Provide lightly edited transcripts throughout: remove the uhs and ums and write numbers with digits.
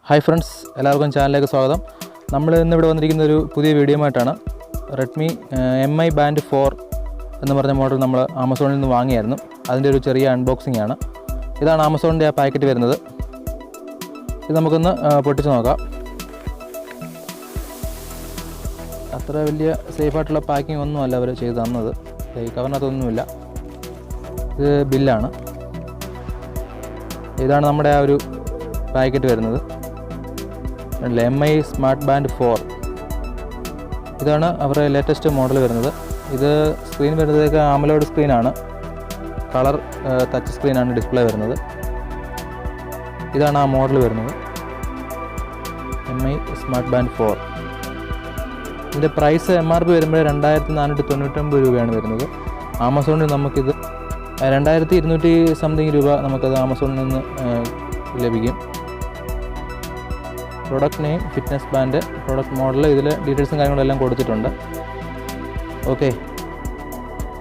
Hi friends, എല്ലാവർക്കും ചാനലിലേക്ക് സ്വാഗതം. നമ്മൾ ഇന്നിവിടെ വന്നിരിക്കുന്ന ഒരു പുതിയ വീഡിയോ ആയിട്ടാണ്. റെഡ്മി MI Band 4 എന്ന് പറഞ്ഞ മോഡൽ നമ്മൾ ആമസോണിൽ നിന്ന് വാങ്ങിയായിരുന്നു. അതിൻ്റെ ഒരു ചെറിയ അൺബോക്സിംഗ് ആണ്. ഇതാണ് ആമസോണിൻ്റെ ആ പാക്കറ്റ് വരുന്നത്. ഇത് നമുക്കൊന്ന് പൊട്ടിച്ച് നോക്കാം. അത്ര വലിയ സേഫായിട്ടുള്ള പാക്കിംഗ് ഒന്നുമല്ല അവർ ചെയ്ത് തന്നത്. ഈ കവറിനകത്തൊന്നുമില്ല. ഇത് ബില്ലാണ്. ഇതാണ് നമ്മുടെ ആ ഒരു പാക്കറ്റ് വരുന്നത്. MI Smart Band 4 ഇതാണ് അവരുടെ ലേറ്റസ്റ്റ് മോഡൽ വരുന്നത്. ഇത് സ്ക്രീൻ വരുന്നതൊക്കെ AMOLED സ്ക്രീനാണ്. കളർ ടച്ച് സ്ക്രീനാണ് ഡിസ്പ്ലേ വരുന്നത്. ഇതാണ് ആ മോഡൽ വരുന്നത്, MI Smart Band 4. ഇതിൻ്റെ പ്രൈസ് MRP വരുമ്പോൾ 2499 രൂപയാണ് വരുന്നത്. ആമസോണിൽ നമുക്കിത് 2200 സംതിങ് രൂപ നമുക്കത് ആമസോണിൽ നിന്ന് ലഭിക്കും. Product name, fitness band, product model, ഇതിൽ ഡീറ്റെയിൽസും കാര്യങ്ങളെല്ലാം കൊടുത്തിട്ടുണ്ട്. ഓക്കെ,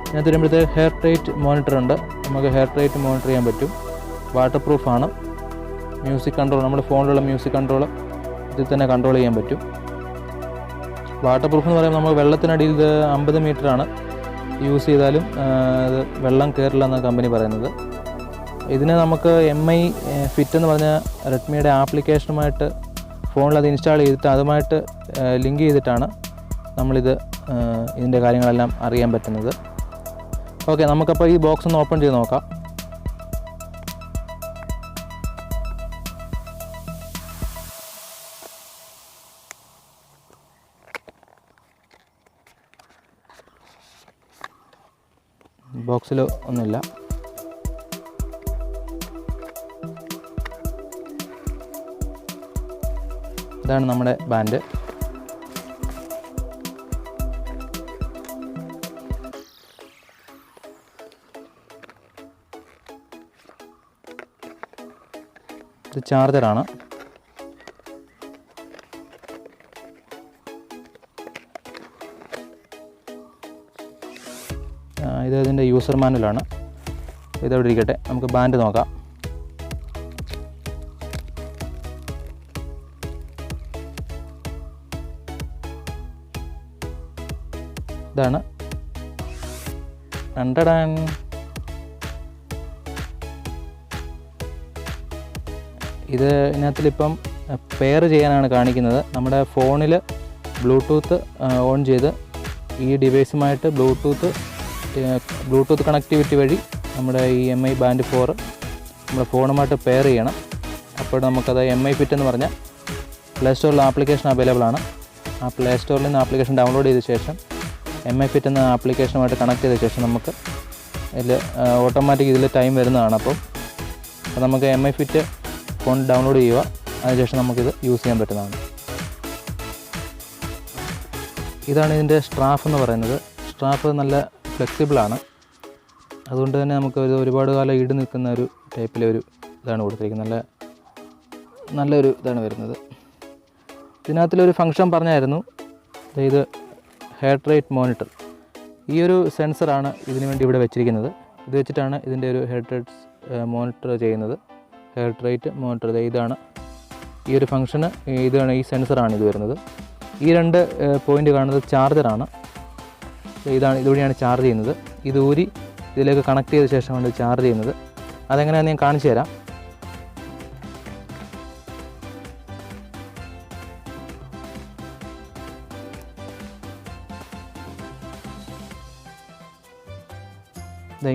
ഇതിനകത്ത് വരുമ്പോഴത്തേക്ക് ഹെയർ റേറ്റ് മോണിറ്റർ ഉണ്ട്. നമുക്ക് ഹെയർ റേറ്റ് മോണിറ്റർ ചെയ്യാൻ പറ്റും. വാട്ടർ പ്രൂഫാണ്. മ്യൂസിക് കൺട്രോൾ, നമ്മുടെ ഫോണിലുള്ള മ്യൂസിക് കൺട്രോൾ ഇതിൽ തന്നെ കൺട്രോൾ ചെയ്യാൻ പറ്റും. വാട്ടർ പ്രൂഫ് എന്ന് പറയുമ്പോൾ നമ്മൾ വെള്ളത്തിനടിയിൽ ഇത് 50 മീറ്ററാണ്. യൂസ് ചെയ്താലും അത് വെള്ളം കയറില്ല എന്നാണ് കമ്പനി പറയുന്നത്. ഇതിന് നമുക്ക് MI ഫിറ്റ് എന്ന് പറഞ്ഞ റെഡ്മിയുടെ ആപ്ലിക്കേഷനുമായിട്ട് ഫോണിൽ അത് ഇൻസ്റ്റാൾ ചെയ്തിട്ട് അതുമായിട്ട് ലിങ്ക് ചെയ്തിട്ടാണ് നമ്മളിത് ഇതിൻ്റെ കാര്യങ്ങളെല്ലാം അറിയാൻ പറ്റുന്നത്. ഓക്കെ, നമുക്കപ്പോൾ ഈ ബോക്സ് ഒന്ന് ഓപ്പൺ ചെയ്ത് നോക്കാം. ബോക്സിൽ ഒന്നുമില്ല. ഇതാണ് നമ്മുടെ ബാൻഡ്. ഇത് ചാർജറാണ്. ഇത് ഇതിൻ്റെ യൂസർ മാനുവലാണ്. ഇതവിടെ ഇരിക്കട്ടെ, നമുക്ക് ബാൻഡ് നോക്കാം. ഇതാണ് ഇതിനകത്തിലിപ്പം പെയർ ചെയ്യാനാണ് കാണിക്കുന്നത്. നമ്മുടെ ഫോണിൽ ബ്ലൂടൂത്ത് ഓൺ ചെയ്ത് ഈ ഡിവൈസുമായിട്ട് ബ്ലൂടൂത്ത് കണക്ടിവിറ്റി വഴി നമ്മുടെ ഈ MI Band 4 നമ്മുടെ ഫോണുമായിട്ട് പെയർ ചെയ്യണം. അപ്പോൾ നമുക്കത് MI ഫിറ്റ് എന്ന് പറഞ്ഞാൽ പ്ലേ സ്റ്റോറിൽ ആപ്ലിക്കേഷൻ അവൈലബിൾ ആണ്. ആ പ്ലേ സ്റ്റോറിൽ നിന്ന് ആപ്ലിക്കേഷൻ ഡൗൺലോഡ് ചെയ്ത ശേഷം MI ഫിറ്റ് എന്ന ആപ്ലിക്കേഷനുമായിട്ട് കണക്ട് ചെയ്ത ശേഷം നമുക്ക് ഇതിൽ ഓട്ടോമാറ്റിക് ഇതിൽ ടൈം വരുന്നതാണ്. അപ്പോൾ നമുക്ക് MI ഫിറ്റ് ഫോൺ ഡൗൺലോഡ് ചെയ്യുക. അതിനുശേഷം നമുക്കിത് യൂസ് ചെയ്യാൻ പറ്റുന്നതാണ്. ഇതാണ് ഇതിൻ്റെ സ്ട്രാപ്പ് എന്ന് പറയുന്നത്. സ്ട്രാപ്പ് നല്ല ഫ്ലെക്സിബിളാണ്. അതുകൊണ്ട് തന്നെ നമുക്ക് ഇത് ഒരുപാട് കാലം ഈട് നിൽക്കുന്ന ഒരു ടൈപ്പിലെ ഇതാണ് കൊടുത്തിരിക്കുന്നത്. നല്ലൊരു ഇതാണ് വരുന്നത്. ഇതിനകത്തിലൊരു ഫങ്ഷൻ പറഞ്ഞായിരുന്നു, ഇത് ഹെയർ റേറ്റ് മോണിറ്റർ. ഈ ഒരു സെൻസറാണ് ഇതിനു വേണ്ടി ഇവിടെ വെച്ചിരിക്കുന്നത്. ഇത് വെച്ചിട്ടാണ് ഇതിൻ്റെ ഒരു ഹെയർ റേറ്റ് മോണിറ്റർ ചെയ്യുന്നത്. ഹെയർ റേറ്റ് മോണിറ്റർ ഇതാണ് ഈ ഒരു ഫങ്ഷന്. ഇതാണ് ഈ സെൻസറാണ് ഇത് വരുന്നത്. ഈ രണ്ട് പോയിൻ്റ് കാണുന്നത് ചാർജറാണ്. ഇതുവഴിയാണ് ചാർജ് ചെയ്യുന്നത്. ഇത് ഊരി ഇതിലേക്ക് കണക്ട് ചെയ്ത ശേഷമാണ് ഇത് ചാർജ് ചെയ്യുന്നത്. അതെങ്ങനെയാണെന്ന് ഞാൻ കാണിച്ചു തരാം.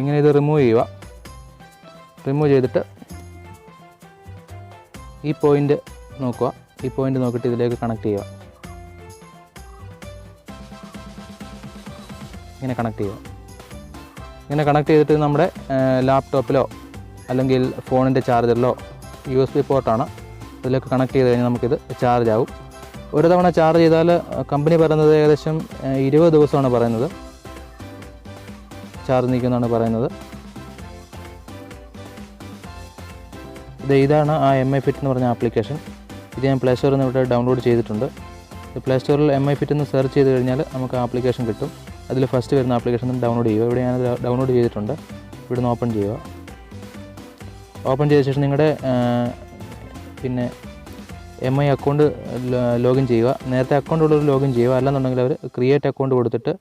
ഇങ്ങനെ ഇത് റിമൂവ് ചെയ്യുക. റിമൂവ് ചെയ്തിട്ട് ഈ പോയിൻ്റ് നോക്കുക. ഈ പോയിൻ്റ് നോക്കിയിട്ട് ഇതിലേക്ക് കണക്ട് ചെയ്യുക. ഇങ്ങനെ കണക്ട് ചെയ്യുക. ഇങ്ങനെ കണക്ട് ചെയ്തിട്ട് നമ്മുടെ ലാപ്ടോപ്പിലോ അല്ലെങ്കിൽ ഫോണിൻ്റെ ചാർജറിലോ USB പോർട്ടാണ്. ഇതിലേക്ക് കണക്ട് ചെയ്ത് കഴിഞ്ഞാൽ നമുക്കിത് ചാർജ് ആവും. ഒരു തവണ ചാർജ് ചെയ്താൽ കമ്പനി പറയുന്നത് ഏകദേശം 20 ദിവസമാണ് പറയുന്നത് ചാർജ് നിൽക്കുന്നതാണ് പറയുന്നത്. ഇതാണ് ആ MI ഫിറ്റ് എന്ന് പറഞ്ഞ ആപ്ലിക്കേഷൻ. ഇത് ഞാൻ പ്ലേ സ്റ്റോറിൽ നിന്ന് ഇവിടെ ഡൗൺലോഡ് ചെയ്തിട്ടുണ്ട്. പ്ലേ സ്റ്റോറിൽ MI ഫിറ്റ് എന്ന് സെർച്ച് ചെയ്ത് കഴിഞ്ഞാൽ നമുക്ക് ആപ്ലിക്കേഷൻ കിട്ടും. അതിൽ ഫസ്റ്റ് വരുന്ന ആപ്ലിക്കേഷൻ ഡൗൺലോഡ് ചെയ്യുക. ഇവിടെ ഞാൻ ഡൗൺലോഡ് ചെയ്തിട്ടുണ്ട്. ഇവിടെ നിന്ന് ഓപ്പൺ ചെയ്യുക. ഓപ്പൺ ചെയ്ത ശേഷം നിങ്ങളുടെ പിന്നെ MI അക്കൗണ്ട് ലോഗിൻ ചെയ്യുക. നേരത്തെ അക്കൗണ്ട് ഉള്ളവർ ലോഗിൻ ചെയ്യുക, അല്ലെന്നുണ്ടെങ്കിൽ അവർ ക്രിയേറ്റ് അക്കൗണ്ട് കൊടുത്തിട്ട്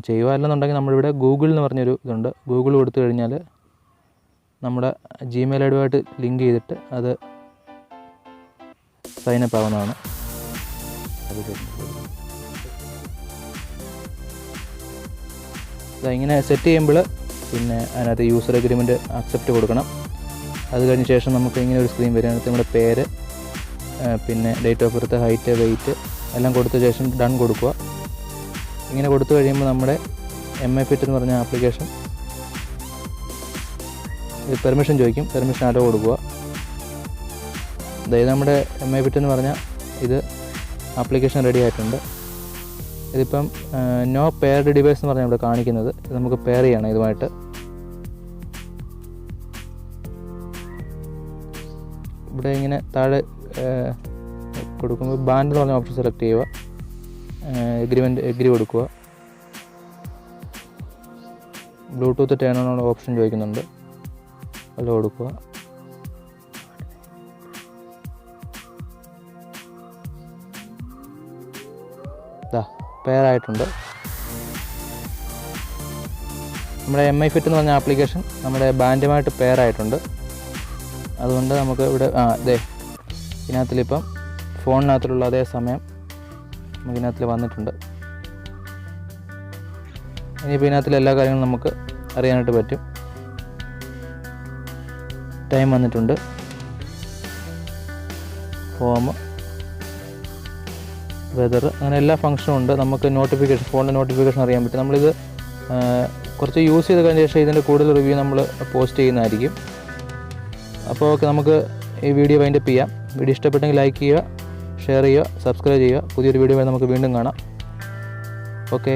ചെയ്യുക. അല്ലെന്നുണ്ടെങ്കിൽ നമ്മളിവിടെ ഗൂഗിൾ എന്ന് പറഞ്ഞൊരു ഇതുണ്ട്, ഗൂഗിൾ കൊടുത്തു കഴിഞ്ഞാൽ നമ്മുടെ ജിമെയിൽ ഐ ഡിയുമായിട്ട് ലിങ്ക് ചെയ്തിട്ട് അത് സൈനപ്പ് ആവുന്നതാണ്. ഇങ്ങനെ സെറ്റ് ചെയ്യുമ്പോൾ പിന്നെ അതിനകത്ത് യൂസർ അഗ്രിമെൻറ്റ് അക്സെപ്റ്റ് കൊടുക്കണം. അത് കഴിഞ്ഞ ശേഷം നമുക്ക് ഇങ്ങനെ ഒരു സ്ക്രീൻ വരും. അതിനകത്ത് നമ്മുടെ പേര്, പിന്നെ date of birth, height, weight എല്ലാം കൊടുത്ത ശേഷം ഡൺ കൊടുക്കുക. ഇങ്ങനെ കൊടുത്തു കഴിയുമ്പോൾ നമ്മുടെ MI ഫിറ്റ് എന്ന് പറഞ്ഞ ആപ്ലിക്കേഷൻ പെർമിഷൻ ചോദിക്കും. പെർമിഷൻ അലോ കൊടുക്കുക. അതായത് നമ്മുടെ MI ഫിറ്റ് എന്ന് പറഞ്ഞാൽ ഇത് ആപ്ലിക്കേഷൻ റെഡി ആയിട്ടുണ്ട്. ഇതിപ്പം നോ പെയർഡ് ഡിവൈസ് എന്ന് പറഞ്ഞാൽ ഇവിടെ കാണിക്കുന്നത്. ഇത് നമുക്ക് പെയർ ചെയ്യണം ഇതുമായിട്ട്. ഇവിടെ ഇങ്ങനെ താഴെ കൊടുക്കുമ്പോൾ ബാൻഡ് എന്ന് പറഞ്ഞ ഓപ്ഷൻ സെലക്ട് ചെയ്യുക. എഗ്രി കൊടുക്കുക. ബ്ലൂടൂത്ത് ടേൺ ഓൺ ഓപ്ഷൻ ചോദിക്കുന്നുണ്ട്, അത് കൊടുക്കുക. പെയർ ആയിട്ടുണ്ട്. നമ്മുടെ MI ഫിറ്റ് എന്ന് പറഞ്ഞ ആപ്ലിക്കേഷൻ നമ്മുടെ ബാൻഡുമായിട്ട് പെയർ ആയിട്ടുണ്ട്. അതുകൊണ്ട് നമുക്ക് ഇവിടെ ഇതിനകത്തിലിപ്പം ഫോണിനകത്തിലുള്ള അതേ സമയം നമുക്കിതിനകത്തിൽ വന്നിട്ടുണ്ട്. ഇനിയിപ്പോൾ ഇതിനകത്തിൽ എല്ലാ കാര്യങ്ങളും നമുക്ക് അറിയാനായിട്ട് പറ്റും. ടൈം വന്നിട്ടുണ്ട്, ഫോം, വെതർ, അങ്ങനെ എല്ലാ ഫംഗ്ഷനും ഉണ്ട്. നമുക്ക് നോട്ടിഫിക്കേഷൻ, ഫോണിൻ്റെ നോട്ടിഫിക്കേഷൻ അറിയാൻ പറ്റും. നമ്മളിത് കുറച്ച് യൂസ് ചെയ്ത് കഴിഞ്ഞ ശേഷം ഇതിൻ്റെ കൂടുതൽ റിവ്യൂ നമ്മൾ പോസ്റ്റ് ചെയ്യുന്നതായിരിക്കും. അപ്പോൾ ഓക്കെ, നമുക്ക് ഈ വീഡിയോ വൈൻഡപ്പ് ചെയ്യാം. വീഡിയോ ഇഷ്ടപ്പെട്ടെങ്കിൽ ലൈക്ക് ചെയ്യുക, ഷെയർ ചെയ്യുക, സബ്സ്ക്രൈബ് ചെയ്യുക. പുതിയൊരു വീഡിയോ നമുക്ക് വീണ്ടും കാണാം. ഓക്കെ.